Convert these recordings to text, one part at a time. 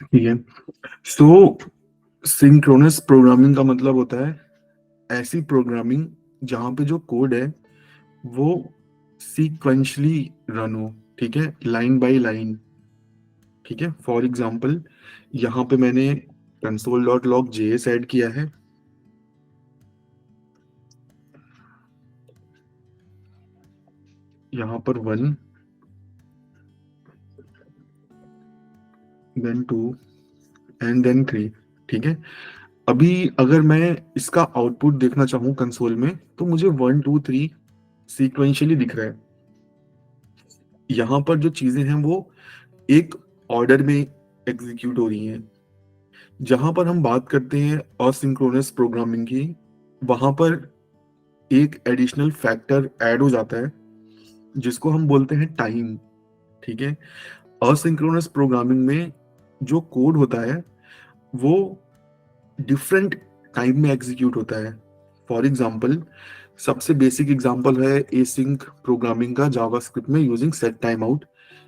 ठीक है। सो synchronous programming का मतलब होता है ऐसी प्रोग्रामिंग जहां पे जो कोड है वो सीक्वेंशली रन हो। ठीक है, लाइन बाय लाइन। ठीक है, फॉर एग्जांपल यहाँ पे मैंने console.log.js ऐड किया है। यहाँ पर 1, देन 2 एंड देन 3। ठीक है, अभी अगर मैं इसका आउटपुट देखना चाहूँ कंसोल में तो मुझे 1 2 3 सीक्वेंशियली दिख रहा है। यहाँ पर जो चीजें हैं वो एक ऑर्डर में एग्जीक्यूट हो रही हैं। जहां पर हम बात करते हैं असिंक्रोनस प्रोग्रामिंग की, वहां पर एक एडिशनल फैक्टर ऐड हो जाता है जिसको हम बोलते हैं टाइम। ठीक है, असिंक्रोनस प्रोग्रामिंग में जो कोड होता है वो डिफरेंट टाइम में एग्जीक्यूट होता है। फॉर एग्जांपल, सबसे बेसिक एग्जांपल है एसिंक प्रोग्रामिंग का जावास्क्रिप्ट में यूजिंग सेट टाइम आउट,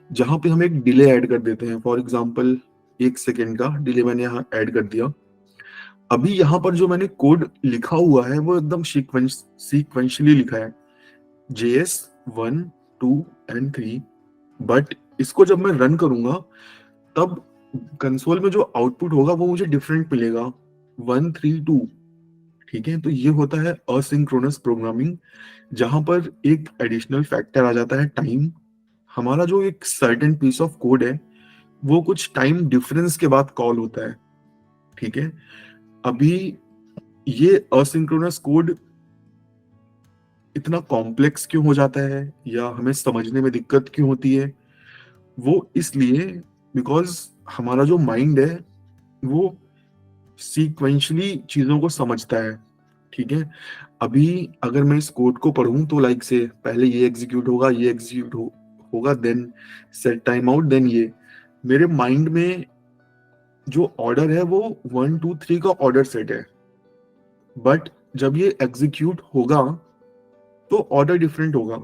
जहां पे हम एक डिले ऐड कर देते हैं। फॉर एग्जांपल 1 सेकेंड का डिले मैंने यहाँ ऐड कर दिया। अभी यहाँ पर जो मैंने कोड लिखा हुआ है वो एकदम सीक्वेंशियली लिखा है, JS 1 2 एंड 3। बट इसको जब मैं रन करूंगा तब कंसोल में जो आउटपुट होगा वो मुझे डिफरेंट मिलेगा, 1 3 2। ठीक है, तो ये होता है असिंक्रोनस प्रोग्रामिंग, जहां पर एक एडिशनल फैक्टर आ जाता है टाइम। हमारा जो एक सर्टेन पीस ऑफ कोड है वो कुछ टाइम डिफरेंस के बाद कॉल होता है। ठीक है, अभी ये असिंक्रोनस कोड इतना कॉम्प्लेक्स क्यों हो जाता है या हमें समझने में दिक्कत क्यों होती है, वो इसलिए बिकॉज हमारा जो माइंड है वो सीक्वेंशली चीजों को समझता है। ठीक है, अभी अगर मैं इस कोड को पढ़ूं तो लाइक से पहले ये एग्जीक्यूट होगा, ये होगा, then set time out, then ये मेरे माइंड में जो ऑर्डर है वो 1 2 3 का ऑर्डर सेट है। बट जब ये एग्जीक्यूट होगा तो ऑर्डर डिफरेंट होगा,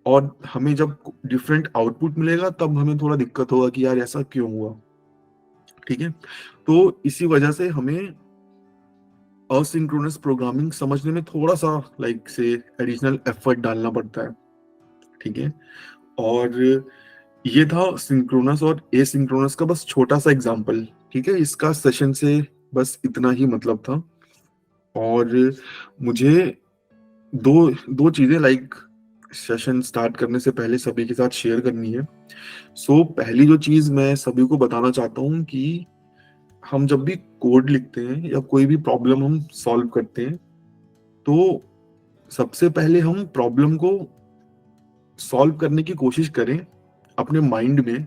और हमें जब डिफरेंट आउटपुट मिलेगा तब हमें थोड़ा दिक्कत होगा कि यार ऐसा क्यों हुआ। ठीक है, तो इसी वजह से हमें असिंक्रोनस प्रोग्रामिंग समझने में थोड़ा सा लाइक से एडिशनल एफर्ट डालना पड़ता है। ठीक है, और ये था सिंक्रोनस और एसिंक्रोनस का बस छोटा सा एग्जांपल। ठीक है, इसका सेशन से बस इतना ही मतलब था। और मुझे दो दो चीजें लाइक सेशन स्टार्ट करने से पहले सभी के साथ शेयर करनी है। पहली जो चीज मैं सभी को बताना चाहता हूँ कि हम जब भी कोड लिखते हैं या कोई भी प्रॉब्लम हम सॉल्व करते हैं तो सबसे पहले हम प्रॉब्लम को सॉल्व करने की कोशिश करें अपने माइंड में,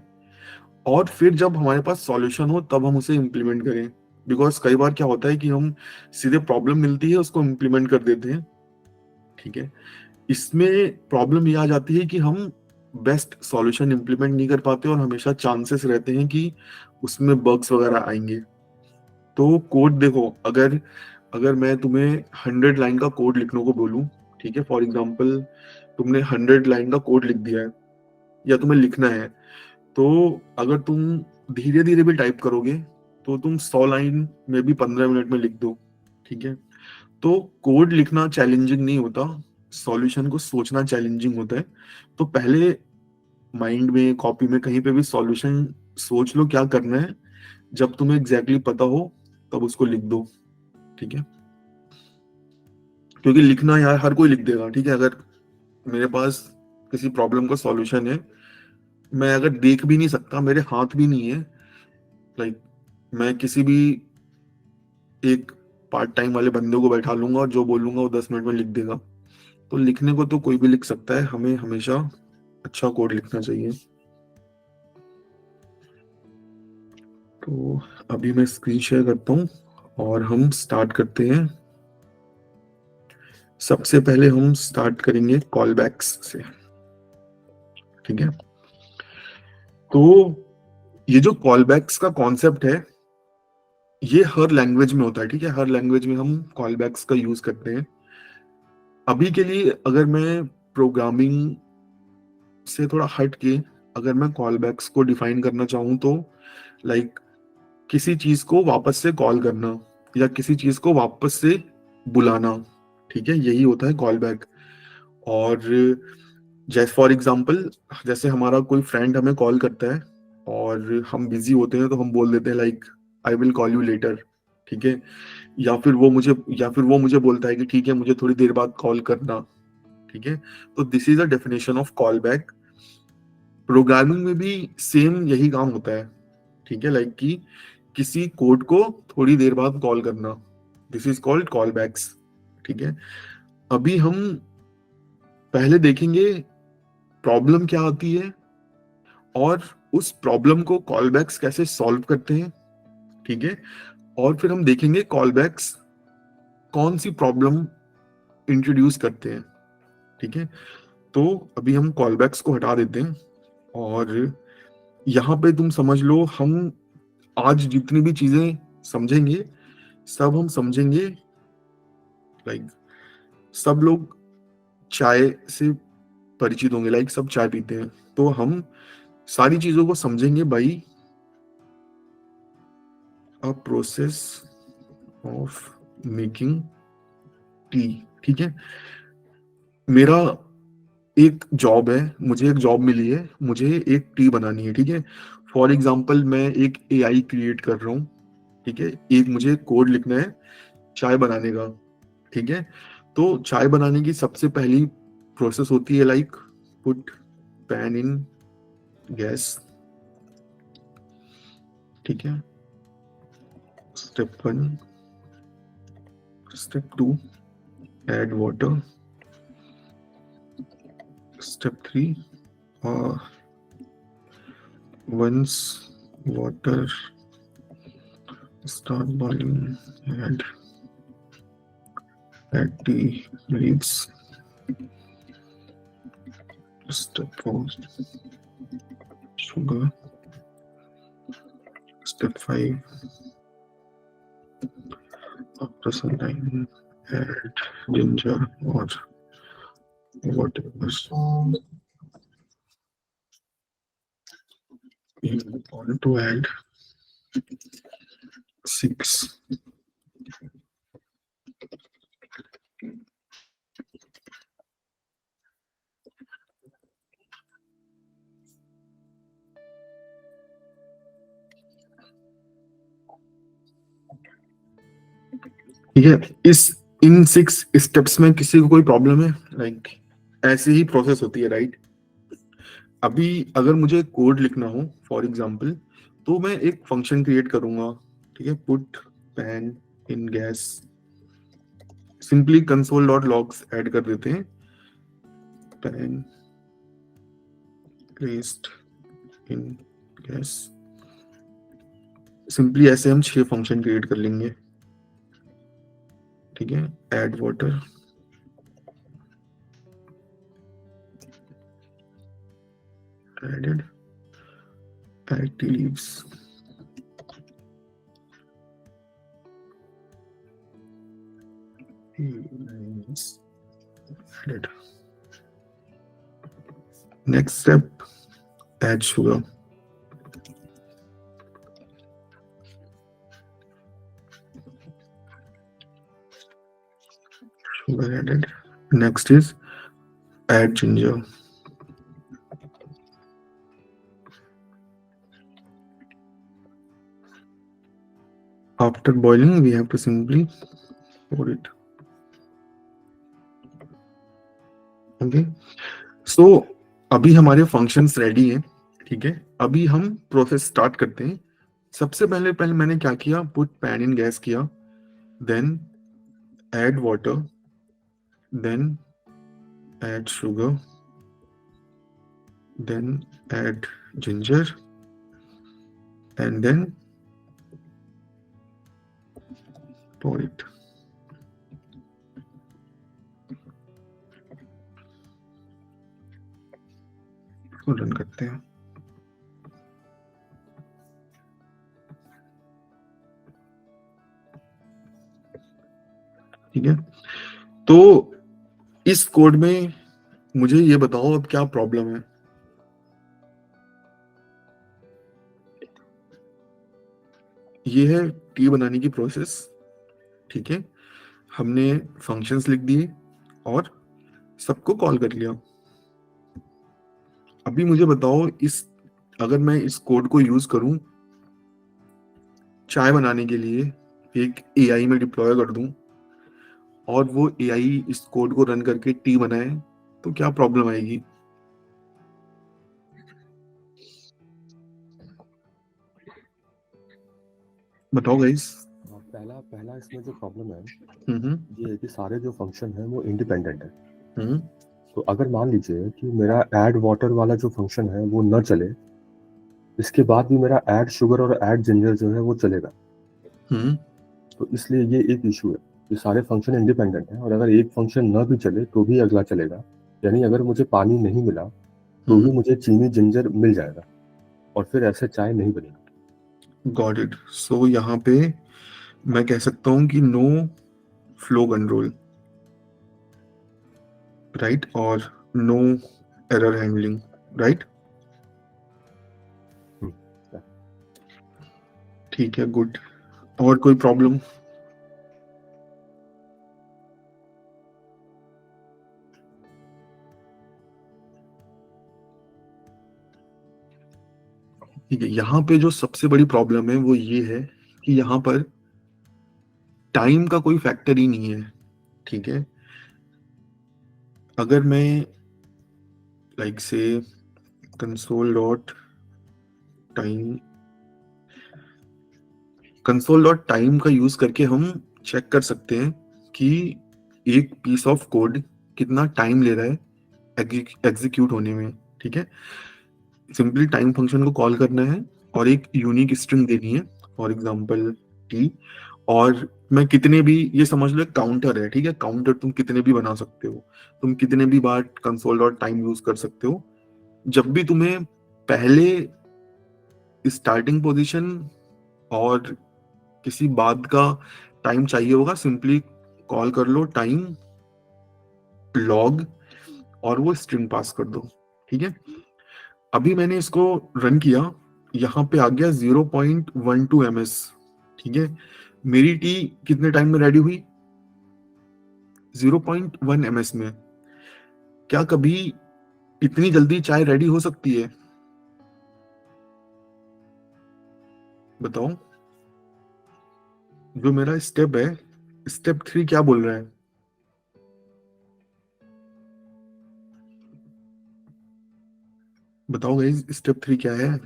और फिर जब हमारे पास सॉल्यूशन हो तब हम उसे इम्प्लीमेंट करें। बिकॉज कई बार क्या होता है कि हम सीधे प्रॉब्लम मिलती है उसको इम्प्लीमेंट कर देते हैं। ठीक है, इसमें प्रॉब्लम ये आ जाती है कि हम बेस्ट सॉल्यूशन इम्प्लीमेंट नहीं कर पाते और हमेशा चांसेस रहते हैं कि उसमें बग्स वगैरह आएंगे। तो कोड देखो, अगर अगर मैं तुम्हें 100 लाइन का कोड लिखने को बोलूं, ठीक है, फॉर एग्जांपल तुमने 100 लाइन का कोड लिख दिया है या तुम्हें लिखना है, तो अगर तुम धीरे धीरे भी टाइप करोगे तो तुम 100 लाइन में भी 15 मिनट में लिख दो। ठीक है, तो कोड लिखना चैलेंजिंग नहीं होता, सॉल्यूशन को सोचना चैलेंजिंग होता है। तो पहले माइंड में कॉपी में कहीं पे भी सॉल्यूशन सोच लो क्या करना है, जब तुम्हें एग्जैक्टली पता हो तब उसको लिख दो। ठीक है, क्योंकि लिखना यार हर कोई लिख देगा। ठीक है, अगर मेरे पास किसी प्रॉब्लम का सॉल्यूशन है, मैं अगर देख भी नहीं सकता, मेरे हाथ भी नहीं है, लाइक मैं किसी भी एक पार्ट टाइम वाले बंदे को बैठा लूंगा और जो बोलूंगा वो 10 मिनट में लिख देगा। तो लिखने को तो कोई भी लिख सकता है, हमें हमेशा अच्छा कोड लिखना चाहिए। तो अभी मैं स्क्रीन शेयर करता हूँ और हम स्टार्ट करते हैं। सबसे पहले हम स्टार्ट करेंगे कॉल बैक्स से। ठीक है, तो ये जो कॉल बैक्स का कॉन्सेप्ट है ये हर लैंग्वेज में होता है। ठीक है, हर लैंग्वेज में हम कॉल बैक्स का यूज करते हैं। अभी के लिए अगर मैं प्रोग्रामिंग से थोड़ा हट के अगर मैं कॉल बैक्स को डिफाइन करना चाहूँ तो लाइक किसी चीज को वापस से कॉल करना या किसी चीज को वापस से बुलाना, ठीक है, यही होता है कॉल बैक। और जैसे फॉर एग्जांपल, जैसे हमारा कोई फ्रेंड हमें कॉल करता है और हम बिजी होते हैं तो हम बोल देते हैं like I will call you later, ठीक है, या फिर वो मुझे बोलता है कि ठीक है मुझे थोड़ी देर बाद कॉल करना, ठीक है। तो this is a definition of call back. Programming में भी सेम यही काम होता है, ठीक है, लाइक कि किसी कोड को थोड़ी देर बाद कॉल करना, this is called callbacks, ठीक है। अभी हम पहले देखेंगे प्रॉब्लम क्या आती है और उस प्रॉब्लम को कॉल बैक्स कैसे सॉल्व करते हैं, ठीक है। और फिर हम देखेंगे कॉल बैक्स कौन सी प्रॉब्लम इंट्रोड्यूस करते हैं, ठीक है। तो अभी हम कॉल बैक्स को हटा देते हैं और यहाँ पे तुम समझ लो, हम आज जितनी भी चीजें समझेंगे सब हम समझेंगे लाइक सब लोग चाय से परिचित होंगे, लाइक सब चाय पीते हैं, तो हम सारी चीजों को समझेंगे by a process of making tea, ठीक है। मेरा एक जॉब है, मुझे एक जॉब मिली है, मुझे एक टी बनानी है, ठीक है। फॉर एग्जाम्पल मैं एक एआई क्रिएट कर रहा हूँ, ठीक है, एक मुझे कोड लिखना है चाय बनाने का, ठीक है। तो चाय बनाने की सबसे पहली प्रोसेस होती है like put pan in gas, ठीक है, step 1, step 2 add water, step 3 once water start boiling, add tea leaves, step 4 sugar, step 5 after some time add ginger or whatever you want to add. 6 ठीक है। इस इन 6 steps में किसी को कोई problem है, लाइक ऐसी ही प्रोसेस होती है, राइट। अभी अगर मुझे कोड लिखना हो फॉर एग्जांपल, तो मैं एक फंक्शन क्रिएट करूंगा, ठीक है, put pan in gas, simply console dot logs add कर देते हैं, pan placed in gas, simply ऐसे हम 6 फंक्शन क्रिएट कर लेंगे, ठीक है। Add water, added, add tea leaves, added. Next step, add sugar, sugar added. Next is add ginger, after boiling we have to simply pour it, okay. So अभी हमारे functions ready हैं, ठीक है। अभी हम प्रोसेस स्टार्ट करते हैं। सबसे पहले मैंने क्या किया, पुट पैन इन गैस किया, then add water, then add sugar, then add ginger and then pour it. Run करते हैं, ठीक है। तो इस कोड में मुझे ये बताओ अब क्या प्रॉब्लम है। ये है टी बनाने की प्रोसेस, ठीक है। हमने फंक्शंस लिख दिए और सबको कॉल कर लिया। अभी मुझे बताओ, इस अगर मैं इस कोड को यूज करूं चाय बनाने के लिए, एक एआई में डिप्लॉय कर दूं और वो एआई इस कोड को रन करके टी बनाए, तो क्या प्रॉब्लम आएगी? बताओ गाइस। पहला पहला इसमें जो प्रॉब्लम है हम्म। ये है कि सारे जो फंक्शन है वो इंडिपेंडेंट है। हम्म। तो अगर मान लीजिए कि मेरा ऐड वाटर वाला जो फंक्शन है वो न चले, इसके बाद भी मेरा ऐड शुगर और ऐड जिंजर जो है वो चलेगा। हम्म। तो इसलिए ये एक इशू है कि सारे फंक्शन इंडिपेंडेंट हैं और अगर एक फंक्शन न भी चले तो भी अगला चलेगा। यानी अगर मुझे पानी नहीं मिला तो भी मुझे चीनी जिंजर मिल जाएगा और फिर ऐसे चाय नहीं बनेगी। Got it. सो यहाँ पे मैं कह सकता हूँ कि नो फ्लो कंट्रोल, राइट, और नो एरर हैंडलिंग, राइट। हम्म। ठीक है, गुड। और कोई प्रॉब्लम? ठीक है, यहाँ पे जो सबसे बड़ी प्रॉब्लम है वो ये है कि यहाँ पर टाइम का कोई फैक्टर ही नहीं है, ठीक है। अगर मैं लाइक से टाइम कंसोल डॉट टाइम का यूज करके हम चेक कर सकते हैं कि एक पीस ऑफ कोड कितना टाइम ले रहा है एग्जीक्यूट होने में, ठीक है। सिंपली टाइम फंक्शन को कॉल करना है और एक यूनिक स्ट्रिंग देनी है, फॉर एग्जांपल टी। और मैं कितने भी, ये समझ लो काउंटर है, ठीक है। काउंटर तुम कितने भी बना सकते हो, तुम कितने भी बार कंसोल डॉट टाइम यूज कर सकते हो। जब भी तुम्हें पहले स्टार्टिंग पोजीशन और किसी बाद का टाइम चाहिए होगा, सिंपली कॉल कर लो टाइम लॉग और वो स्ट्रिंग पास कर दो, ठीक है। अभी मैंने इसको रन किया, यहाँ पे आ गया 0.12 ms, ठीक है। मेरी टी कितने टाइम में रेडी हुई? 0.1 ms में। क्या कभी इतनी जल्दी चाय रेडी हो सकती है? बताओ। जो मेरा स्टेप है, स्टेप 3 क्या बोल रहा है? बताओ गाइस, स्टेप 3 क्या है?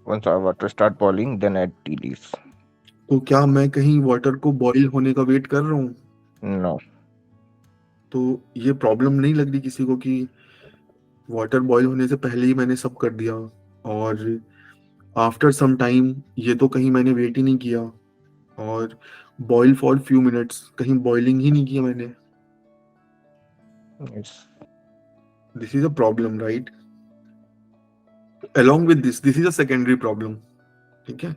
Once our water start boiling, then add tea leaves. तो क्या मैं कहीं वाटर को बॉईल होने का वेट कर रहा हूँ? No. तो ये प्रॉब्लम नहीं लग रही किसी को कि वाटर बॉईल होने से पहले ही मैंने सब कर दिया और आफ्टर सम टाइम ये तो कहीं मैंने वेट ही नहीं किया, और बॉईल फॉर फ्यू मिनट्स, कहीं बॉइलिंग ही नहीं किया मैंने। Yes. This is a problem, right. along with this is a secondary problem, ठीक है।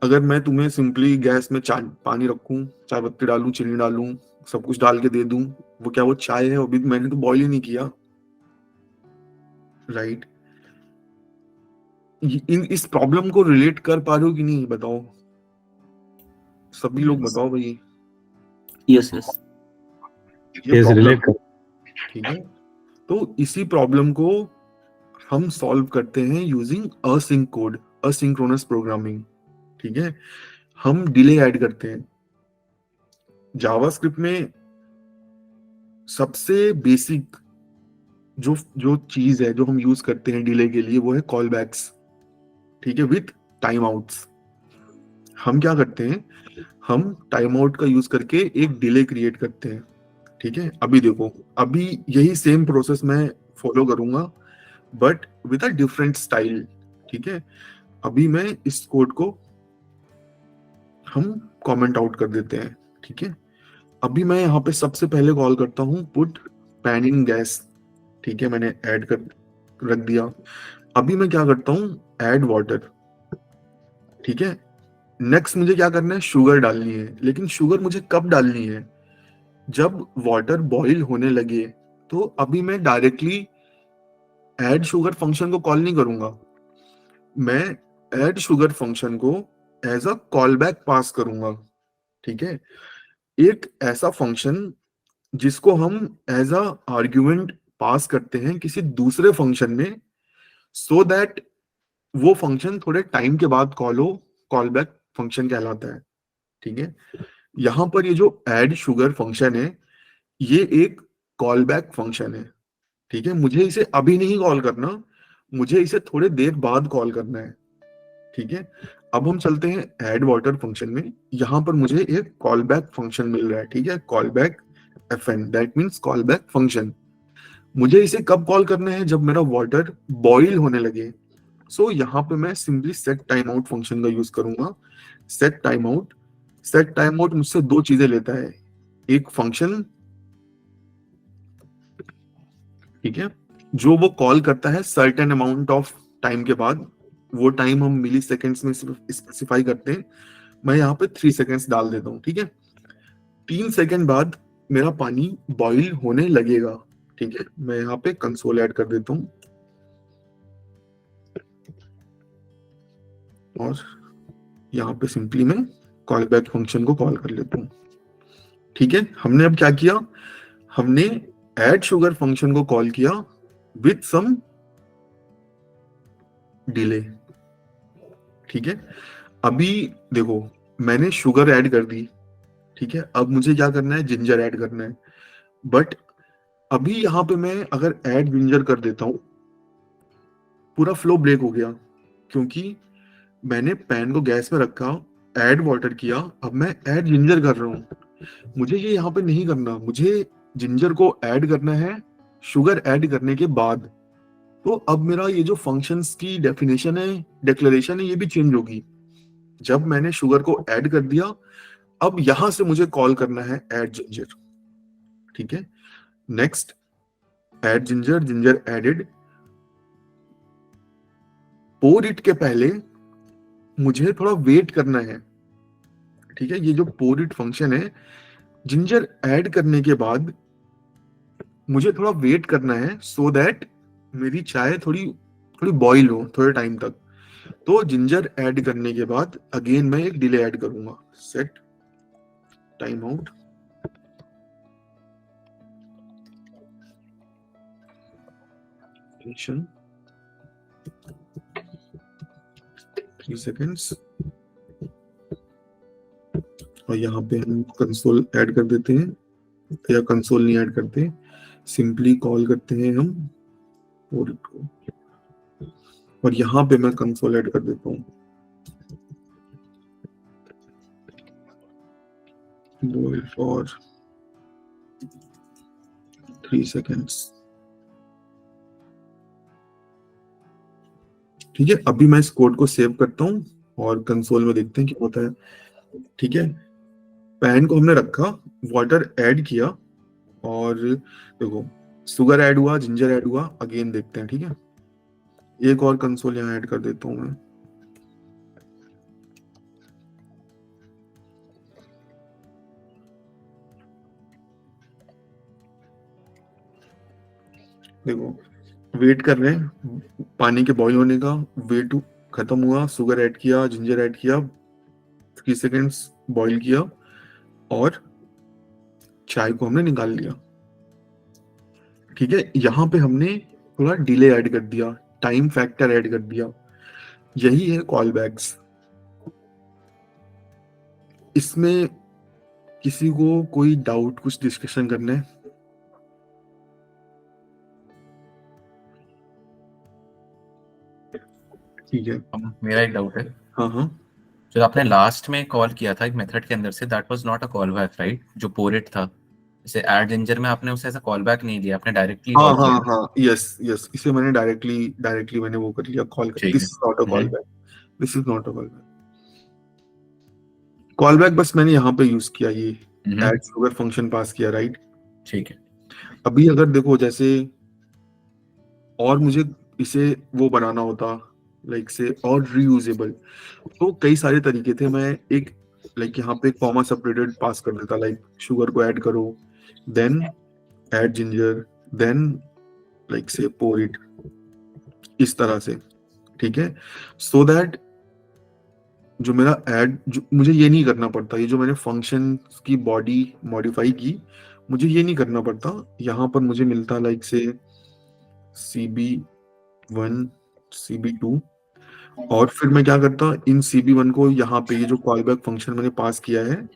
अगर मैं तुम्हें सिंपली गैस में चाय पानी रखूं, चाय पत्ती डालूं, चीनी डालूं, सब कुछ डाल के दे दूं, वो क्या वो चाय है? अभी मैंने तो बॉईल ही नहीं किया, राइट। इस प्रॉब्लम को रिलेट कर पा रहे हो कि नहीं, बताओ सभी लोग, बताओ भाई। यस यस ये यस, रिलेट प्रॉब्लम, कर। ठीक है। तो इसी प्रॉब्लम को हम सॉल्व करते हैं using async code, asynchronous programming, ठीक है। हम डिले ऐड करते हैं जावास्क्रिप्ट में। सबसे बेसिक जो जो चीज है जो हम यूज करते हैं डिले के लिए, वो है कॉल बैक्स, ठीक है, विथ टाइम आउट्स। हम क्या करते हैं, हम टाइम आउट का यूज करके एक डिले क्रिएट करते हैं, ठीक है। अभी देखो, अभी यही सेम प्रोसेस मैं फॉलो करूंगा but with a different style, ठीक है। अभी मैं इस कोड को हम कमेंट आउट कर देते हैं, ठीक है। अभी मैं यहाँ पे सबसे पहले कॉल करता हूँ पुट पैन इन गैस, ठीक है, मैंने ऐड कर रख दिया। अभी मैं क्या करता हूँ, ऐड वाटर, ठीक है। नेक्स्ट मुझे क्या करना है, शुगर डालनी है, लेकिन शुगर मुझे कब डालनी है? जब वाटर बॉईल होने लगे। तो अभी मैं डायरेक्टली ऐड शुगर फंक्शन को कॉल नहीं करूंगा, मैं ऐड शुगर फंक्शन को as a call back pass करूंगा, ठीक है। एक ऐसा फंक्शन जिसको हम एज अ आर्ग्यूमेंट पास करते हैं किसी दूसरे फंक्शन में, सो दैट वो फंक्शन थोड़े टाइम के बाद कॉल हो, कॉल बैक फंक्शन कहलाता है, ठीक है। यहां पर ये जो ऐड शुगर फंक्शन है ये एक कॉल बैक फंक्शन है, ठीक है। मुझे इसे अभी नहीं कॉल करना, मुझे इसे थोड़े देर बाद कॉल करना है, ठीक है। अब हम चलते हैं ऐड वाटर फंक्शन में। यहां पर मुझे एक कॉल बैक फंक्शन मिल रहा है, ठीक है, call back fn, that means call back function. मुझे इसे कब कॉल करना है, जब मेरा वाटर बॉईल होने लगे। सो यहाँ पे मैं simply set time out function का यूज करूंगा। सेट टाइम आउट मुझसे दो चीजें लेता है, एक फंक्शन, ठीक है, जो वो कॉल करता है सर्टेन अमाउंट ऑफ टाइम के बाद। वो टाइम हम मिली सेकेंड्स में स्पेसिफाई करते हैं। मैं यहाँ पे 3 सेकेंड्स डाल देता हूँ, ठीक है। 3 सेकेंड बाद मेरा पानी बॉईल होने लगेगा, ठीक है। मैं यहाँ पे कंसोल ऐड कर देता हूँ और यहाँ पे सिंपली मैं कॉल बैक फंक्शन को कॉल कर लेता हूँ, ठीक है। हमने अब क्या किया, हमने ऐड शुगर फंक्शन को कॉल किया विथ सम डिले, ठीक है। अभी देखो मैंने शुगर ऐड कर दी, ठीक है। अब मुझे क्या करना है, जिंजर ऐड करना है। बट अभी यहां पे मैं अगर ऐड जिंजर कर देता हूं, पूरा फ्लो ब्रेक हो गया, क्योंकि मैंने पैन को गैस में रखा, ऐड वाटर किया, अब मैं ऐड जिंजर कर रहा हूं। मुझे ये यहाँ पे नहीं करना, मुझे जिंजर को ऐड करना है शुगर ऐड करने के बाद। तो अब मेरा ये जो फंक्शंस की डेफिनेशन है, डिक्लेरेशन है, ये भी चेंज होगी। जब मैंने शुगर को ऐड कर दिया, अब यहां से मुझे कॉल करना है ऐड जिंजर, ठीक है। Next add ginger, ginger added. Pour it के पहले मुझे थोड़ा वेट करना है, ठीक है। ये जो पोर इट फंक्शन है, जिंजर ऐड करने के बाद मुझे थोड़ा वेट करना है, सो दैट मेरी चाय थोड़ी थोड़ी बॉईल हो थोड़े टाइम तक। तो जिंजर ऐड करने के बाद अगेन मैं एक डिले ऐड करूंगा, set time out, duration 3 seconds, और यहाँ पे हम कंसोल ऐड कर देते हैं, या कंसोल नहीं ऐड करते, सिंपली कॉल करते हैं हम पोर इट को, और यहाँ पे मैं कंसोल ऐड कर देता हूँ boil for 3 seconds, ठीक है। अभी मैं इस कोड को सेव करता हूँ और कंसोल में देखते हैं क्या होता है, ठीक है। पैन को हमने रखा, वाटर ऐड किया, और देखो शुगर ऐड हुआ, जिंजर ऐड हुआ, अगेन देखते हैं, ठीक है। एक और कंसोल यहाँ ऐड कर देता हूँ मैं, देखो वेट कर रहे हैं पानी के बॉईल होने का, वेट खत्म हुआ, शुगर ऐड किया, जिंजर ऐड किया, 3 सेकेंड्स बॉईल किया, और चाय को हमने निकाल लिया, ठीक है। यहां पे हमने थोड़ा डिले ऐड कर दिया, टाइम फैक्टर ऐड कर दिया, यही है कॉल बैक्स। इसमें किसी को कोई डाउट, कुछ डिस्कशन करना है? ठीक है, मेरा एक डाउट है, हाँ हाँ जो आपने लास्ट में कॉल किया था एक मेथड के अंदर से, that was not a call back right, जो पोरेट था। जैसे ऐड जिंजर में आपने उसे ऐसा कॉल बैक नहीं दिया, आपने डायरेक्टली हाँ कॉल हाँ किया। हाँ, यस यस, इसे मैंने डायरेक्टली मैंने वो कर लिया, कॉल कर, ठीक दिस है। Is not a call back, this is not a call back. Call back बस मैंने यहाँ पे यूज किया, ये ऐड शुगर फंक्शन पास किया, राइट। ठीक है। अभी अगर देखो जैसे और मुझे इसे वो बनाना होता, लाइक से और रीयूजेबल, तो कई सारे तरीके थे। मैं एक लाइक यहाँ पे कॉमा सेपरेटेड पास कर देता, लाइक शुगर को ऐड करो, then add ginger, then like say pour it, इस तरह से, ठीक है। सो दैट जो मेरा ऐड, जो मुझे ये नहीं करना पड़ता, ये जो मैंने फंक्शन की बॉडी मॉडिफाई की, मुझे ये नहीं करना पड़ता। यहाँ पर मुझे मिलता लाइक से CB1 CB2, और फिर मैं क्या करता, इन CB1 को यहाँ पे ये जो कॉल बैक फंक्शन मैंने पास किया है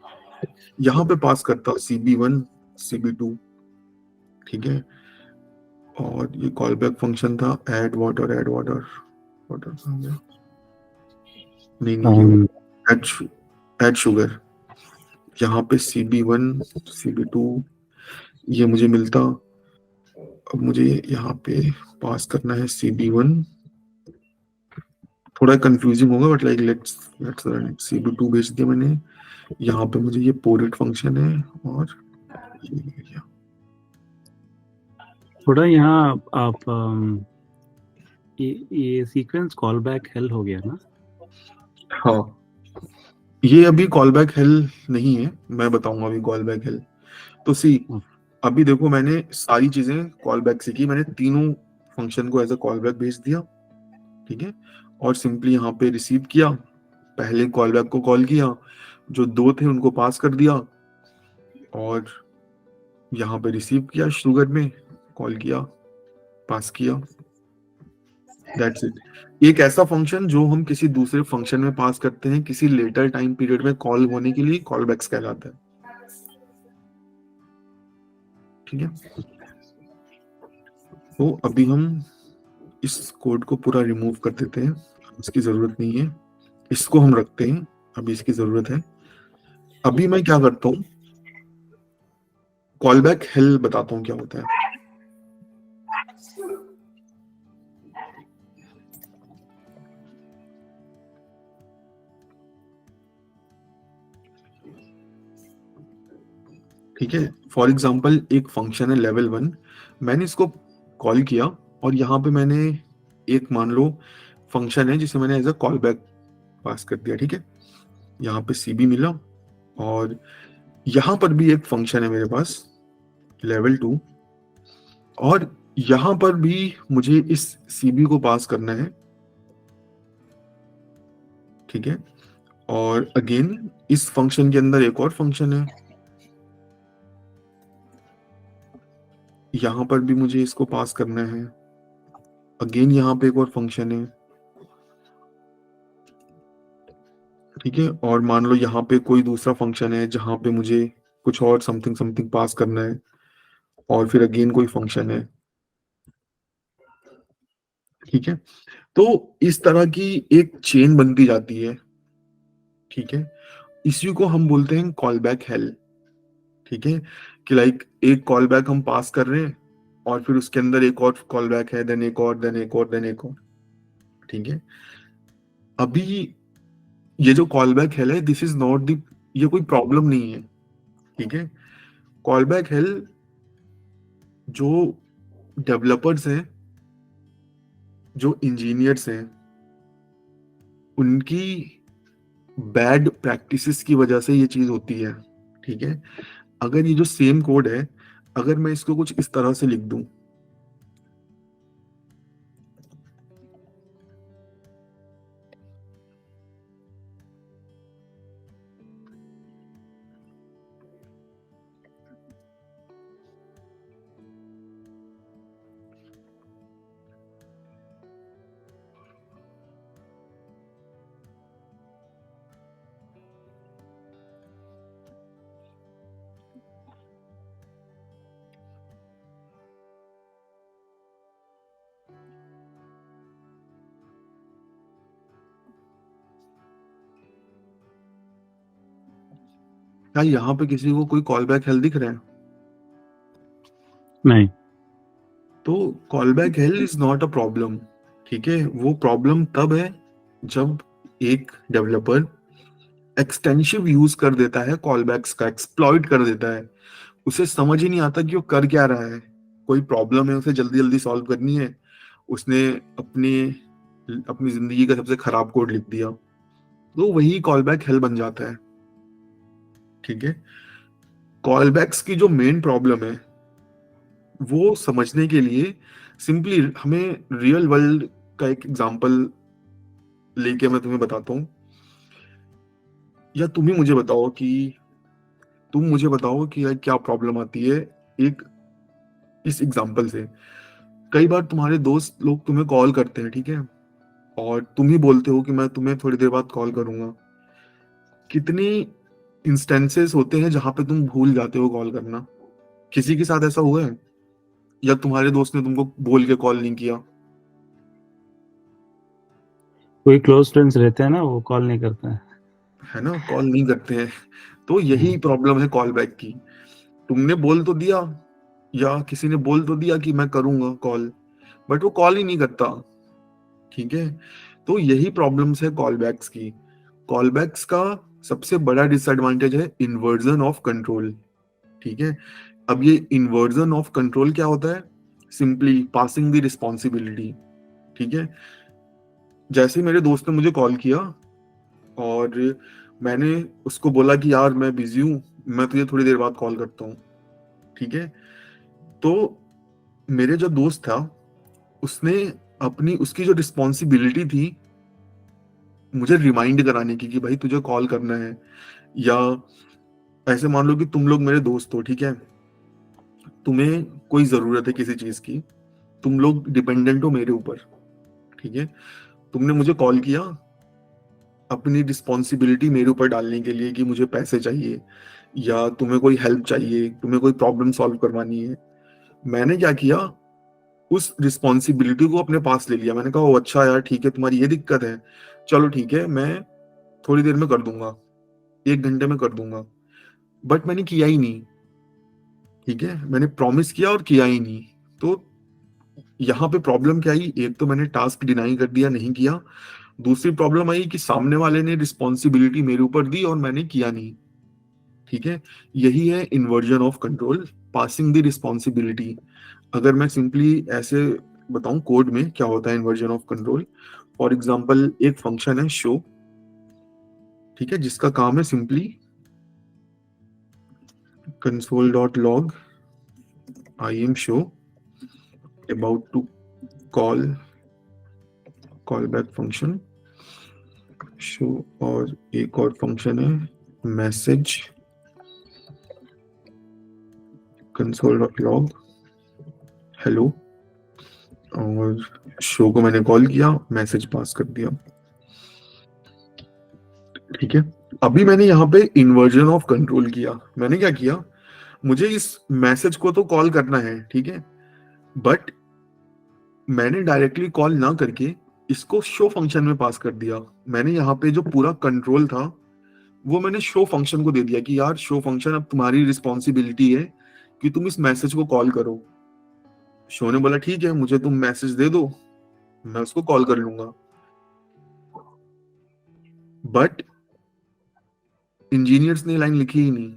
यहाँ पे पास करता CB1 CB2, ठीक है। और ये कॉल बैक फंक्शन था ऐड वाटर कहाँ गया? नहीं ये ऐड शुगर, यहाँ पे CB1 CB2 ये मुझे मिलता। अब मुझे यहाँ पे पास करना है CB1, थोड़ा कंफ्यूजिंग होगा but like let's run it. CB2 भेज दिया मैंने, यहाँ पे मुझे ये पोरेट फंक्शन है, और ये थोड़ा यहाँ आप ये सीक्वेंस कॉल बैक हेल हो गया ना? हाँ, ये अभी कॉल बैक हेल नहीं है, मैं बताऊंगा अभी कॉल बैक हेल। तो सी अभी देखो मैंने सारी चीजें कॉल बैक से की, मैंने तीनों फंक्शन को एज अ कॉल बैक भेज दिया, ठीक है। और सिंपली यहाँ पे रिसीव किया, पहले कॉल बैक को कॉल किया, जो दो थे उनको पास कर दिया, और यहाँ पे रिसीव किया, शुगर में कॉल किया, पास किया, दैट्स इट। एक ऐसा फंक्शन जो हम किसी दूसरे फंक्शन में पास करते हैं किसी लेटर टाइम पीरियड में कॉल होने के लिए, कॉल बैक्स कहलाता है, ठीक है। तो अभी हम इस कोड को पूरा रिमूव कर देते हैं, इसकी जरूरत नहीं है, इसको हम रखते हैं, अभी इसकी जरूरत है। अभी मैं क्या करता हूं, कॉल बैक हेल बताता हूं क्या होता है। ठीक है, फॉर एग्जाम्पल एक फंक्शन है लेवल 1, मैंने इसको कॉल किया, और यहाँ पे मैंने एक मान लो फंक्शन है जिसे मैंने as a call back pass कर दिया, ठीक है। यहाँ पे CB मिला, और यहाँ पर भी एक फंक्शन है मेरे पास लेवल 2, और यहाँ पर भी मुझे इस CB को पास करना है, ठीक है। और अगेन इस फंक्शन के अंदर एक और फंक्शन है, यहाँ पर भी मुझे इसको पास करना है, अगेन यहाँ पे एक और फंक्शन है, ठीक है। और मान लो यहाँ पे कोई दूसरा फंक्शन है जहां पे मुझे कुछ और समथिंग समथिंग पास करना है, और फिर अगेन कोई फंक्शन है, ठीक है। तो इस तरह की एक चेन बनती जाती है, ठीक है। इसी को हम बोलते हैं कॉल बैक हेल, ठीक है। कि लाइक एक कॉल बैक हम पास कर रहे हैं, और फिर उसके अंदर एक और कॉल बैक है, देन एक और, देन एक और, देन एक और, ठीक है। अभी ये जो कॉल बैक हेल है, दिस इज नॉट द, ये कोई प्रॉब्लम नहीं है, ठीक है। कॉल बैक हेल जो डेवलपर्स हैं, जो इंजीनियर्स हैं, उनकी बैड प्रैक्टिसेस की वजह से ये चीज होती है, ठीक है। अगर ये जो सेम कोड है, अगर मैं इसको कुछ इस तरह से लिख दूं, क्या यहाँ पे किसी को कोई कॉल बैक हेल दिख रहा है? नहीं। तो call back hell is not a problem, ठीक है। वो प्रॉब्लम तब है जब एक डेवलपर एक्सटेंसिव यूज कर देता है, कॉल बैक्स का एक्सप्लॉइट कर देता है, उसे समझ ही नहीं आता कि वो कर क्या रहा है। कोई प्रॉब्लम है, उसे जल्दी जल्दी सॉल्व करनी है, उसने अपनी अपनी जिंदगी का सबसे खराब कोड लिख दिया, तो वही कॉल बैक हेल बन जाता है, ठीक है। कॉल बैक्स की जो मेन प्रॉब्लम है वो समझने के लिए सिंपली हमें रियल वर्ल्ड का एक एग्जांपल लेके मैं तुम्हें बताता हूँ। या तुम ही मुझे बताओ कि लाइक क्या प्रॉब्लम आती है एक इस एग्जांपल से। कई बार तुम्हारे दोस्त लोग तुम्हें कॉल करते हैं, ठीक है, और तुम ही बोलते हो कि मैं तुम्हें थोड़ी देर बाद कॉल करूंगा। कितनी इंस्टेंसेस होते हैं जहां पे तुम भूल जाते हो कॉल करना? किसी के साथ ऐसा हुआ है? या तुम्हारे दोस्त ने तुमको बोल के कॉल नहीं किया? कोई क्लोज फ्रेंड्स रहते हैं ना, वो कॉल नहीं करते हैं। है ना, कॉल नहीं करते हैं। तो यही प्रॉब्लम है कॉल बैक की। तुमने बोल तो दिया, या किसी ने बोल तो दिया कि मैं करूंगा कॉल, बट वो कॉल ही नहीं करता। ठीक है, तो यही प्रॉब्लम्स है कॉल बैक्स की। कॉल बैक्स का सबसे बड़ा डिसएडवांटेज है इन्वर्जन ऑफ कंट्रोल। ठीक है, अब ये इन्वर्जन ऑफ कंट्रोल क्या होता है? Simply passing the responsibility. ठीक है, जैसे मेरे दोस्त ने मुझे कॉल किया और मैंने उसको बोला कि यार मैं बिजी हूँ, मैं तुझे थोड़ी देर बाद कॉल करता हूँ। ठीक है, तो मेरे जो दोस्त था उसने उसकी जो रिस्पॉन्सिबिलिटी थी मुझे रिमाइंड कराने की कि भाई तुझे कॉल करना है। या ऐसे मान लो कि तुम लोग मेरे दोस्त हो, ठीक है, तुम्हें कोई जरूरत है किसी चीज की, तुम लोग डिपेंडेंट हो मेरे ऊपर। ठीक है, तुमने मुझे कॉल किया अपनी रिस्पॉन्सिबिलिटी मेरे ऊपर डालने के लिए कि मुझे पैसे चाहिए, या तुम्हें कोई हेल्प चाहिए, तुम्हें कोई प्रॉब्लम सॉल्व करवानी है। मैंने क्या किया, उस रिस्पॉन्सिबिलिटी को अपने पास ले लिया। मैंने कहा ओ अच्छा यार ठीक है, तुम्हारी ये दिक्कत है, चलो ठीक है, मैं थोड़ी देर में कर दूंगा, 1 घंटे में कर दूंगा। बट मैंने किया ही नहीं। ठीक है, मैंने प्रॉमिस किया और किया ही नहीं। तो यहाँ पे प्रॉब्लम क्या आई? एक तो मैंने टास्क डिनाई कर दिया, नहीं किया। दूसरी प्रॉब्लम आई कि सामने वाले ने रिस्पॉन्सिबिलिटी मेरे ऊपर दी और मैंने किया नहीं। ठीक है, यही है inversion of control, passing the responsibility. अगर मैं सिंपली ऐसे बताऊं कोड में क्या होता है inversion of control. For example एक फंक्शन है शो, ठीक है, जिसका काम है simply console.log I am show about to call back function show। और एक और फंक्शन है मैसेज console.log हेलो, और शो को मैंने कॉल किया, मैसेज पास कर दिया। ठीक है, अभी मैंने यहाँ पे इन्वर्जन ऑफ कंट्रोल किया। मैंने क्या किया, मुझे इस मैसेज को तो कॉल करना है, ठीक है, बट मैंने डायरेक्टली कॉल ना करके इसको शो फंक्शन में पास कर दिया। मैंने यहाँ पे जो पूरा कंट्रोल था वो मैंने शो फंक्शन को दे दिया कि यार शो फंक्शन अब तुम्हारी रिस्पॉन्सिबिलिटी है कि तुम इस मैसेज को कॉल करो। शो ने बोला ठीक है, मुझे तुम मैसेज दे दो, मैं उसको कॉल कर लूंगा। बट इंजीनियर्स ने लाइन लिखी ही नहीं।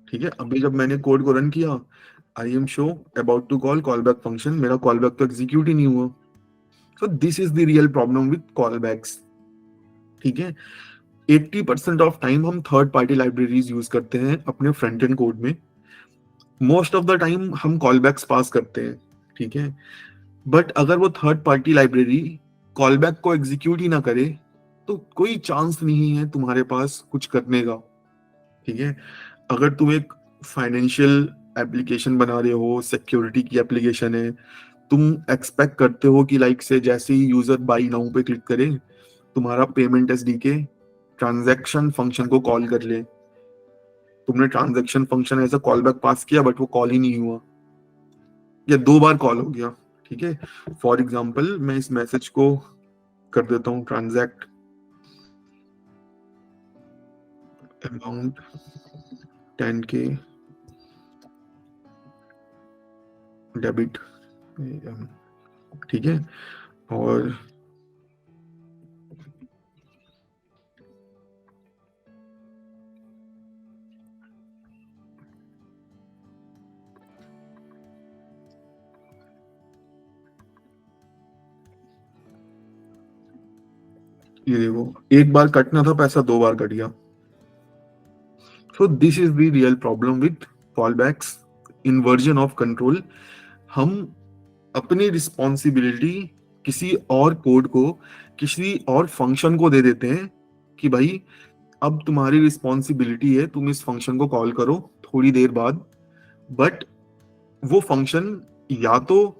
ठीक है, अभी जब मैंने कोड को रन किया, I am sure about to callback function, मेरा कॉल बैक तो एग्जीक्यूट ही नहीं हुआ। So this is the real problem with callbacks. ठीक है, 80% ऑफ टाइम हम थर्ड पार्टी लाइब्रेरीज यूज करते हैं अपने फ्रंट एंड कोड में। मोस्ट ऑफ द टाइम हम कॉल बैक्स पास करते हैं। ठीक है, बट अगर वो third party library callback को एग्जीक्यूट ही ना करे तो कोई चांस नहीं है तुम्हारे पास कुछ करने का। ठीक है, अगर तुम एक फाइनेंशियल एप्लीकेशन बना रहे हो, सिक्योरिटी की एप्लीकेशन है, तुम एक्सपेक्ट करते हो कि लाइक से जैसे ही यूजर बाई नाउ पे क्लिक करे तुम्हारा पेमेंट एसडीके ट्रांजैक्शन फंक्शन को कॉल कर ले। तुमने transaction function as a call back pass किया बट वो कॉल ही नहीं हुआ, या 2 बार कॉल हो गया। ठीक है, फॉर एग्जाम्पल मैं इस मैसेज को कर देता हूँ ट्रांजैक्ट अमाउंट 10K डेबिट। ठीक है, और ये देखो, 1 बार कटना था पैसा, 2 बार कट गया। So this is the real problem with callbacks, inversion of control. हम अपनी रिस्पॉन्सिबिलिटी किसी और कोड को, किसी और फंक्शन को दे देते हैं कि भाई अब तुम्हारी रिस्पॉन्सिबिलिटी है, तुम इस फंक्शन को कॉल करो थोड़ी देर बाद, बट वो फंक्शन या तो,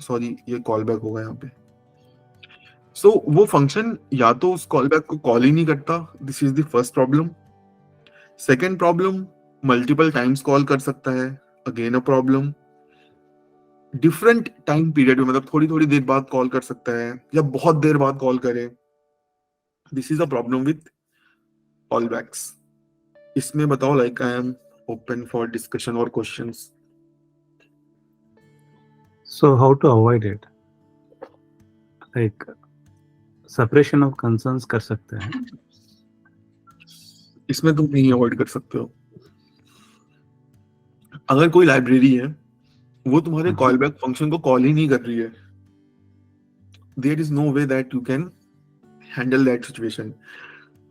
सॉरी ये कॉल बैक होगा यहाँ पे, सो वो फंक्शन या तो उस कॉल बैक को कॉल ही नहीं करता, this is the first problem. Second problem, multiple times call कर सकता है, again a problem. Different time period में, मतलब थोड़ी थोड़ी देर बाद कॉल कर सकता है या बहुत देर बाद कॉल करे, this is a problem with callbacks. इसमें बताओ, like I am open for discussion और questions. So how to avoid it? Like separation of concerns कर सकते हैं. इसमें तुम नहीं अवॉइड कर सकते हो। अगर कोई लाइब्रेरी है वो तुम्हारे कॉल बैक फंक्शन को कॉल ही नहीं कर रही है, there is no way that you can handle that situation.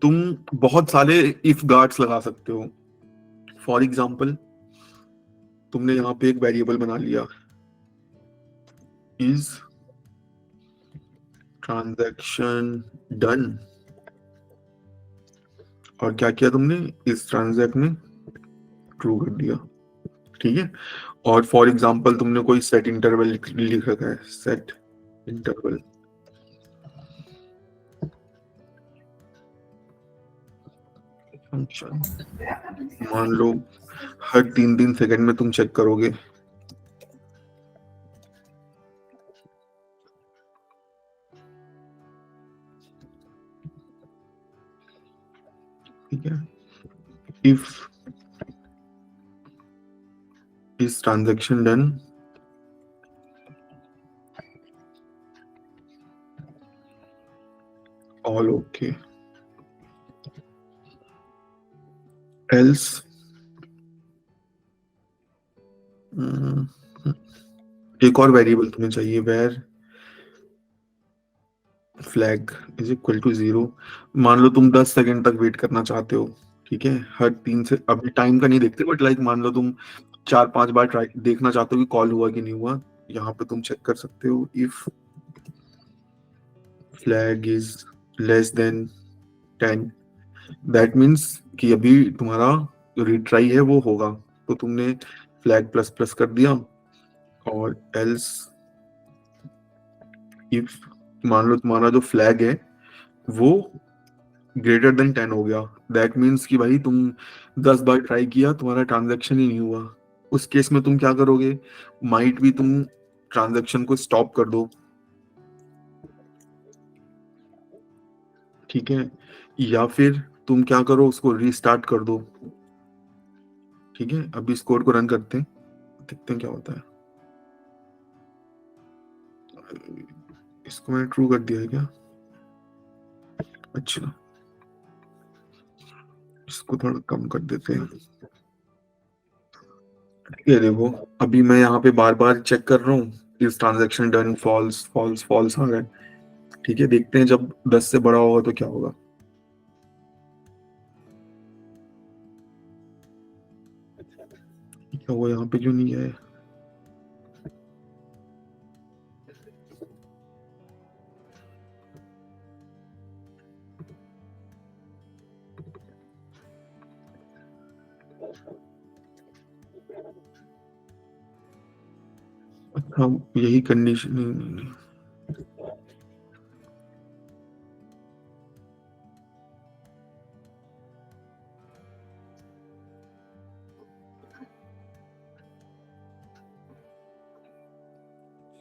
तुम बहुत सारे इफ गार्ड्स लगा सकते हो। फॉर एग्जाम्पल, तुमने यहाँ पे एक वेरिएबल बना लिया, इज ट्रांजैक्शन डन, और क्या किया तुमने, इस ट्रांजैक्ट में ट्रू कर दिया, ठीक है। और फॉर एग्जाम्पल तुमने कोई सेट इंटरवल लिख रखा है, सेट इंटरवल, फंक्शन मान लो हर 3 सेकंड में तुम चेक करोगे, ठीक है। If is transaction done, all okay, else एक और वेरिएबल तुम्हें चाहिए, var flag is equal to 0। मान लो तुम 10 सेकंड तक वेट करना चाहते हो, ठीक है, हर 3 से, अभी टाइम का नहीं देखते, बट लाइक मान लो तुम 4-5 बार ट्राई देखना चाहते हो कि कॉल हुआ कि नहीं हुआ, यहाँ पे तुम चेक कर सकते हो, if flag is less than 10, that means कि अभी तुम्हारा रिट्राई है वो होगा, तो तुमने फ्लैग प्लस प्लस कर दिया। और एल्स इफ मान लो तुम्हारा जो फ्लैग है वो ग्रेटर देन 10 हो गया, दैट मीन्स कि भाई तुम 10 बार ट्राई किया, तुम्हारा ट्रांजैक्शन ही नहीं हुआ। उस केस में तुम क्या करोगे, माइट भी तुम ट्रांजैक्शन को स्टॉप कर दो, ठीक है, या फिर तुम क्या करो, उसको रीस्टार्ट कर दो, ठीक है। अभी इस कोड को रन करते हैं, देखते हैं क्या होता है। इसको मैंने ट्रू कर दिया है क्या, अच्छा, इसको थोड़ा कम कर देते हैं। ये देखो, अभी मैं यहाँ पे बार बार चेक कर रहा हूँ, इस transaction done false false false आ रहा है, ठीक है। देखते हैं जब 10 से बड़ा होगा तो क्या होगा। क्या हुआ यहाँ पे, क्यों नहीं है? अच्छा, यही कंडीशन, नहीं।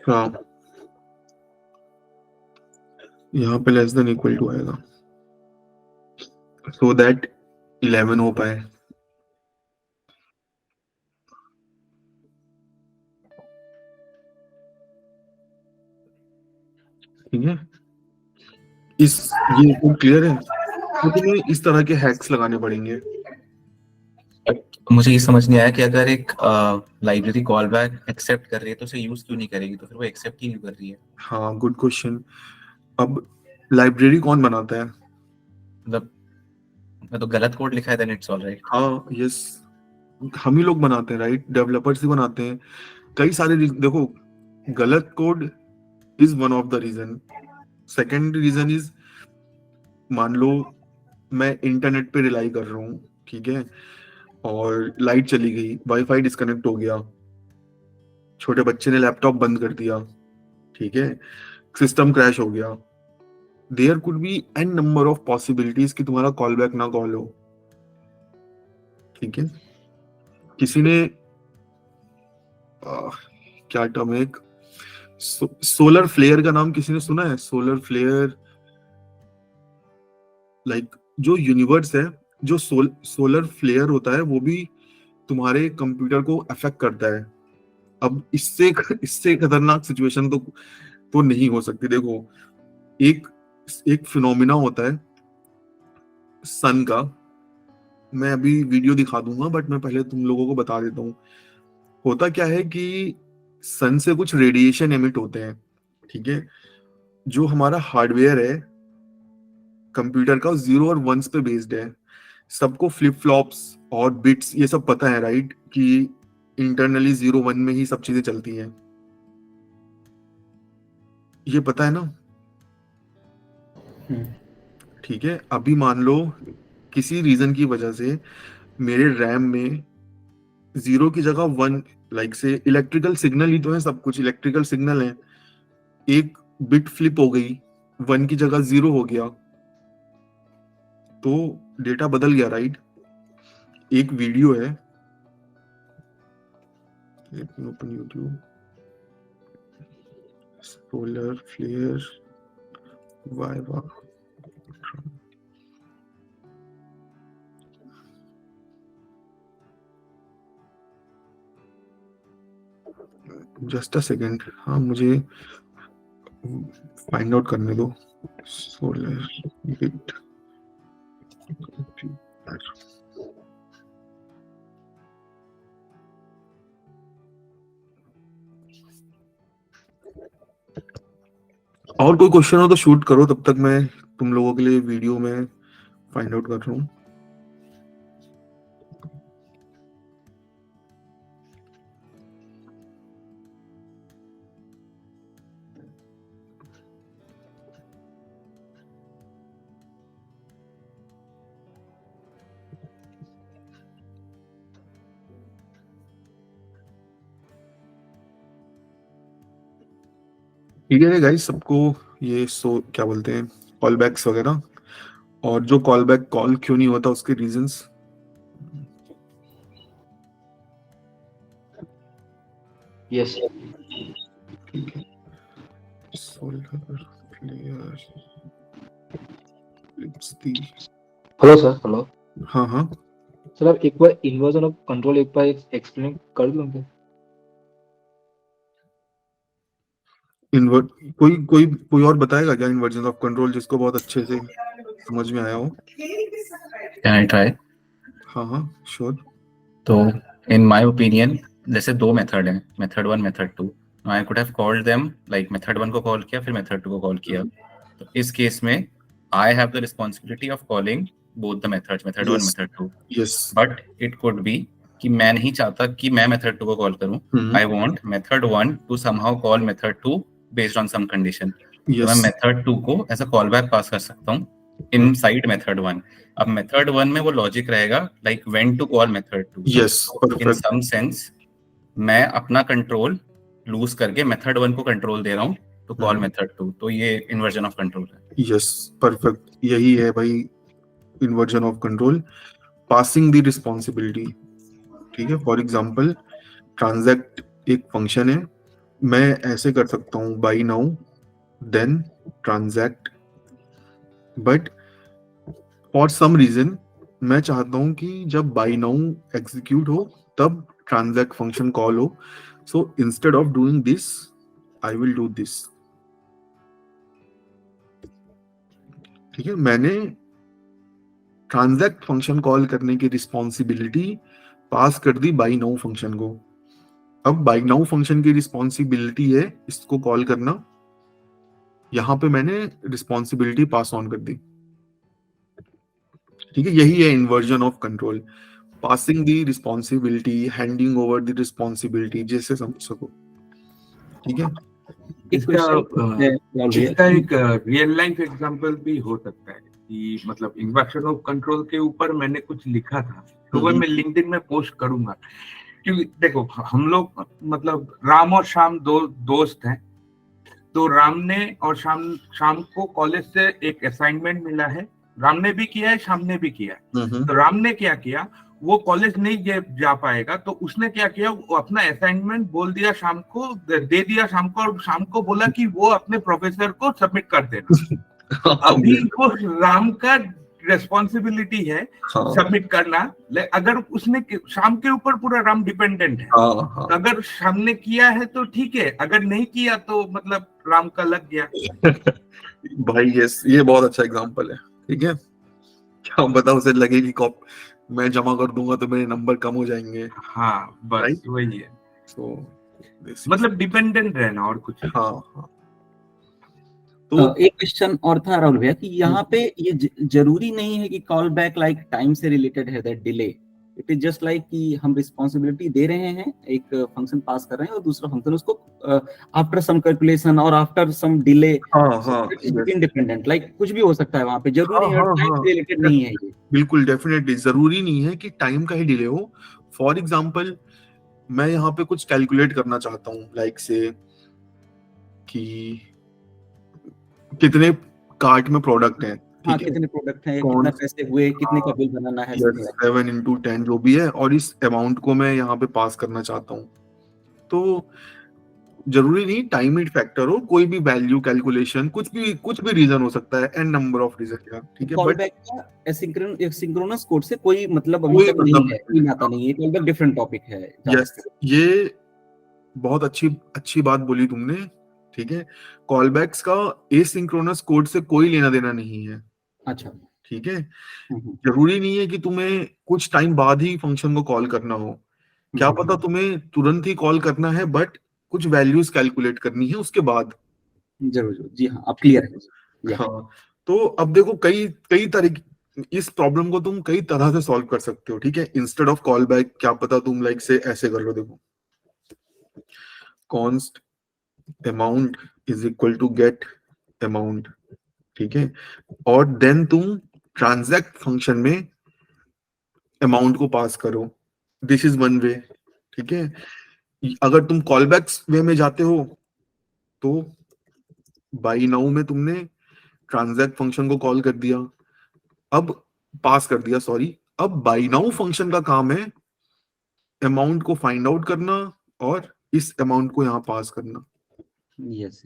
हाँ, यहाँ पे लेस देन इक्वल टू आएगा, सो दैट 11 हो पाए, ठीक है। ये क्लियर है, तो तुम्हें इस तरह के हैक्स लगाने पड़ेंगे। मुझे ये समझ नहीं आया कि अगर एक लाइब्रेरी कॉल बैक एक्सेप्ट कर रही है तो उसे यूज क्यों नहीं करेगी, तो फिर वो एक्सेप्ट ही नहीं कर रही है। हाँ, गुड क्वेश्चन। अब लाइब्रेरी कौन बनाता है? मतलब मैं तो गलत कोड लिखा है, देन इट्स ऑल राइट। हाँ, यस, हम ही लोग बनाते हैं, राइट, डेवलपर्स ही बनाते हैं। कई सारे देखो, गलत code is one of the reason. Second reason is, मान लो मैं इंटरनेट पे रिलाई कर रहा हूँ, ठीक है, और लाइट चली गई, वाईफाई डिस्कनेक्ट हो गया, छोटे बच्चे ने लैपटॉप बंद कर दिया, ठीक है, सिस्टम क्रैश हो गया, there could be an number of possibilities कि तुम्हारा कॉल बैक ना कॉल हो, ठीक है। किसी ने क्या टर्म है, एक सोलर फ्लेयर का नाम किसी ने सुना है? सोलर फ्लेयर, लाइक जो यूनिवर्स है, जो सोलर फ्लेयर होता है वो भी तुम्हारे कंप्यूटर को अफेक्ट करता है। अब इससे खतरनाक सिचुएशन तो नहीं हो सकती। देखो, एक एक फिनोमिना होता है सन का, मैं अभी वीडियो दिखा दूंगा, बट मैं पहले तुम लोगों को बता देता हूँ। होता क्या है कि सन से कुछ रेडिएशन एमिट होते हैं, ठीक है। जो हमारा हार्डवेयर है कंप्यूटर का, 0 और 1s पे बेस्ड है। सबको फ्लिप फ्लॉप्स और बिट्स ये सब पता है, राइट, कि इंटरनली 0-1 में ही सब चीजें चलती हैं, ये पता है ना? ठीक है। अभी मान लो किसी रीजन की वजह से मेरे रैम में 0 की जगह 1, लाइक से इलेक्ट्रिकल सिग्नल ही तो है, सब कुछ इलेक्ट्रिकल सिग्नल है, एक बिट फ्लिप हो गई, 1 की जगह 0 हो गया, तो डेटा बदल गया, राइट। एक वीडियो है, open YouTube, solar flare viva, just a second, हाँ मुझे फाइंड आउट करने दो। सोलर बिट, और कोई क्वेश्चन हो तो शूट करो, तब तक मैं तुम लोगों के लिए वीडियो में फाइंड आउट कर रहा हूँ। ठीक है गाइस, सबको ये क्या बोलते हैं, कॉल बैक्स वगैरह, और जो कॉल बैक कॉल क्यों नहीं होता उसके reasons. Yes solar flare, it's the, hello sir. Hello हाँ हाँ, सर, आप एक बार इन्वर्जन ऑफ कंट्रोल एक बार एक्सप्लेन कर दोगे? इन्वर्ट, कोई कोई कोई और बताएगा क्या इन्वर्जन ऑफ कंट्रोल, जिसको बहुत अच्छे से समझ में आया हो? Can I try? हाँ हाँ श्योर। तो इन माय ओपिनियन जैसे दो मेथड हैं, method 1 method 2, I could have called them like method 1 को कॉल किया फिर मेथड 2 को कॉल किया। तो इस केस में I have the responsibility of calling both the methods, method 1 method 2। Yes, but it could be कि मैं नहीं चाहता कि मैं मेथड 2 को कॉल करूं, I want method 1 to somehow call method 2 based on some condition. तो मैं मेथड 2 को as a call back pass कर सकता हूं इनसाइड मेथड 1। अब मेथड 1 में वो लॉजिक रहेगा like when to call method 2। Yes, in some sense मैं अपना कंट्रोल लूज करके मेथड 1 को कंट्रोल दे रहा हूं टू कॉल मेथड 2। तो ये इन्वर्जन ऑफ कंट्रोल है। यस, परफेक्ट, यही है भाई inversion of control, passing the responsibility. ठीक है, फॉर एग्जांपल ट्रांजैक्ट एक फंक्शन है, मैं ऐसे कर सकता हूँ by now then transact, but for some reason मैं चाहता हूँ कि जब बाई नाउ एग्जीक्यूट हो तब ट्रांजैक्ट फंक्शन कॉल हो। So instead of doing this I will do this. ठीक है, मैंने ट्रांजैक्ट फंक्शन कॉल करने की रिस्पॉन्सिबिलिटी पास कर दी बाई नाउ फंक्शन को। अब बाई नाउ फंक्शन की रिस्पॉन्सिबिलिटी है इसको कॉल करना, यहां पे मैंने रिस्पॉन्सिबिलिटी पास ऑन कर दी। ठीक है, यही है inversion of control, passing the responsibility, handing over the responsibility, जैसे समझ सको। ठीक है, इसका एक रियल लाइफ एग्जांपल भी हो सकता है कि मतलब इन्वर्शन ऑफ कंट्रोल के ऊपर मैंने कुछ लिखा था, तो वह मैं लिंक्डइन में पोस्ट करूंगा। क्योंकि देखो हम लोग मतलब राम और श्याम दो दोस्त हैं, तो राम ने और शाम को कॉलेज से एक असाइनमेंट मिला है, राम ने भी किया है, शाम ने भी किया है। तो राम ने क्या किया, वो कॉलेज नहीं जा पाएगा, तो उसने क्या किया, वो अपना असाइनमेंट बोल दिया शाम को, दे दिया शाम को, और शाम को बोला कि वो अपने प्रोफेसर को सबमिट कर देना। अभी वो राम का रेस्पॉन्सिबिलिटी है सबमिट करना, अगर उसने शाम के ऊपर पूरा राम डिपेंडेंट है। अगर शाम ने किया है तो ठीक है, अगर नहीं किया तो मतलब राम का लग गया। भाई ये बहुत अच्छा एग्जांपल है, ठीक है। क्या पता उसे लगे कि कॉप मैं जमा कर दूंगा तो मेरे नंबर कम हो जाएंगे। हाँ बस वही है, तो मतलब डिपेंडेंट रहना और कुछ। हाँ। तो एक क्वेश्चन और था राहुल भैया कि यहाँ पे ये जरूरी नहीं है कि कॉल बैक लाइक टाइम से रिलेटेड है, that delay, it is just like कि हम रिस्पॉन्सिबिलिटी दे रहे हैं, एक फंक्शन पास कर रहे हैं और दूसरा फंक्शन उसको आफ्टर सम कैलकुलेशन और after some delay independent, like कुछ भी हो सकता है वहां पे, जरूरी है टाइम से रिलेटेड नहीं है ये। बिल्कुल डेफिनेटली जरूरी नहीं है कि टाइम का ही डिले हो। फॉर एग्जांपल मैं यहाँ पे कुछ कैलकुलेट करना चाहता हूँ, लाइक से कि कितने कार्ट में प्रोडक्ट हैं, हाँ, कितने प्रोडक्ट हैं, कितना पैसे हुए, कितने का बिल बनाना है, 7 into 10 जो भी है, और इस अमाउंट को मैं यहाँ पे पास करना चाहता हूँ। तो जरूरी नहीं टाइम इट फैक्टर हो, कोई भी वैल्यू कैलकुलेशन, कुछ भी रीजन हो सकता है, एन नंबर ऑफ रीजन, ठीक है। कॉल बैक का एसिंक्रोनस कोड से कोई मतलब अभी तक नहीं है, कोई नाता नहीं है, कॉल बैक डिफरेंट टॉपिक है। यस, ये बहुत अच्छी बात बोली तुमने, ठीक है। कॉल बैक्स का एसिंक्रोनस कोड से कोई लेना देना नहीं है। अच्छा, ठीक है। जरूरी नहीं है कि तुम्हें कुछ टाइम बाद ही फंक्शन को कॉल करना हो, क्या पता तुम्हें तुरंत ही कॉल करना है, बट कुछ वैल्यूज कैलकुलेट करनी है उसके बाद। जरूर, जी हाँ, आप क्लियर है। हाँ, तो अब देखो कई तरह इस प्रॉब्लम को तुम कई तरह से सॉल्व कर सकते हो, ठीक है। इंस्टेड ऑफ कॉल बैक क्या पता तुम लाइक से ऐसे कर लो, देखो const amount is equal to get amount, ठीक है, और देन तुम ट्रांजैक्ट फंक्शन में अमाउंट को पास करो। दिस इज वन वे, ठीक है। अगर तुम कॉल बैक्स वे में जाते हो तो बाई नाउ में तुमने ट्रांजैक्ट फंक्शन को कॉल कर दिया, अब पास कर दिया, सॉरी। अब बाई नाउ फंक्शन का काम है अमाउंट को फाइंड आउट करना और इस अमाउंट को यहाँ पास करना। यस,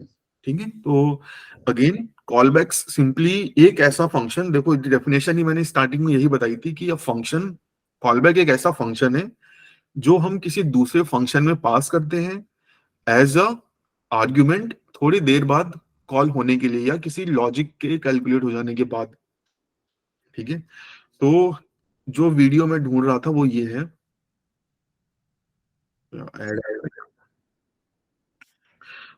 ठीक है। तो अगेन कॉल बैक्स सिंपली एक ऐसा फंक्शन, देखो डेफिनेशन ही मैंने स्टार्टिंग में यही बताई थी कि फंक्शन कॉल बैक एक ऐसा फंक्शन है जो हम किसी दूसरे फंक्शन में पास करते हैं एज अ आर्ग्यूमेंट थोड़ी देर बाद कॉल होने के लिए या किसी लॉजिक के कैलकुलेट हो जाने के बाद, ठीक है। तो जो वीडियो में ढूंढ रहा था वो ये है,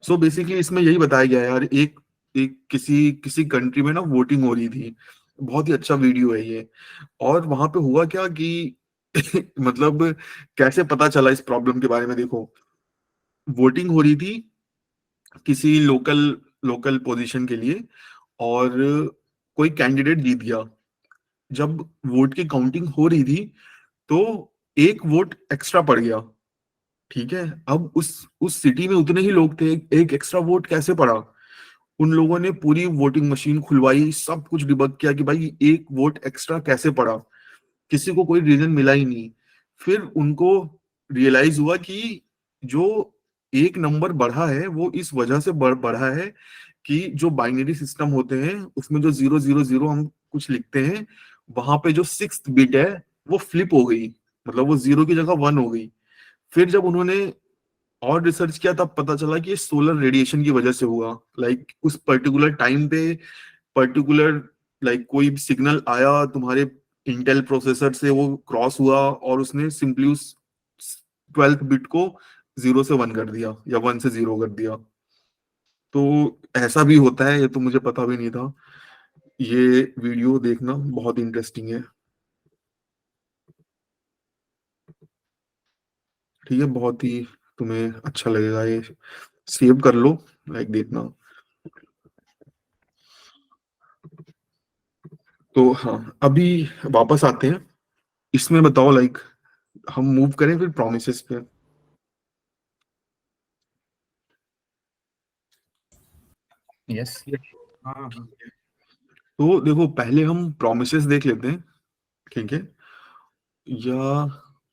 सो बेसिकली इसमें यही बताया गया है यार, एक एक किसी कंट्री में ना वोटिंग हो रही थी, बहुत ही अच्छा वीडियो है ये। और वहां पे हुआ क्या कि मतलब कैसे पता चला इस प्रॉब्लम के बारे में, देखो वोटिंग हो रही थी किसी लोकल पोजीशन के लिए और कोई कैंडिडेट जीत गया। जब वोट की काउंटिंग हो रही थी तो एक वोट एक्स्ट्रा पड़ गया, ठीक है। अब उस सिटी में उतने ही लोग थे, एक एक्स्ट्रा वोट कैसे पड़ा। उन लोगों ने पूरी वोटिंग मशीन खुलवाई, सब कुछ डिबग किया कि भाई एक वोट एक्स्ट्रा कैसे पड़ा, किसी को कोई रीजन मिला ही नहीं। फिर उनको रियलाइज हुआ कि जो एक नंबर बढ़ा है वो इस वजह से बढ़ा है कि जो बाइनरी सिस्टम होते हैं उसमें जो 000 हम कुछ लिखते हैं, वहां पे जो 6th बिट है वो फ्लिप हो गई, मतलब वो 0 की जगह 1 हो गई। फिर जब उन्होंने और रिसर्च किया तब पता चला कि ये सोलर रेडिएशन की वजह से हुआ। लाइक उस पर्टिकुलर टाइम पे पर्टिकुलर लाइक कोई सिग्नल आया तुम्हारे इंटेल प्रोसेसर से, वो क्रॉस हुआ और उसने सिंपली उस 12th बिट को 0 से 1 कर दिया या 1 से 0 कर दिया। तो ऐसा भी होता है, ये तो मुझे पता भी नहीं था। ये वीडियो देखना बहुत इंटरेस्टिंग है, ठीक है। बहुत ही तुम्हें अच्छा लगेगा, ये सेव कर लो, लाइक देखना। तो हाँ, अभी वापस आते हैं इसमें। बताओ लाइक हम मूव करें फिर प्रोमिसेस पे। यस हाँ हाँ तो देखो पहले हम प्रोमिसेस देख लेते हैं, ठीक है? या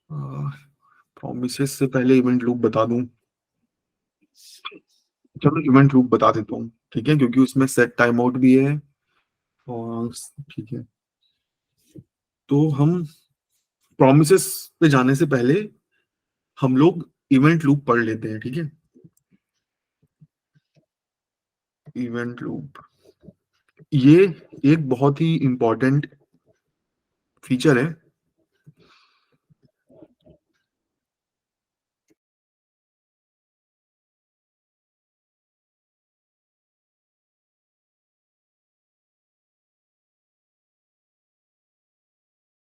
प्रोमिसेस से पहले इवेंट लूप बता दूं? चलो इवेंट लूप बता देता हूँ, ठीक है, क्योंकि उसमें सेट टाइम आउट भी है। और ठीक है, तो हम प्रोमिसेस पे जाने से पहले हम लोग इवेंट लूप पढ़ लेते हैं, ठीक है? इवेंट लूप ये एक बहुत ही इंपॉर्टेंट फीचर है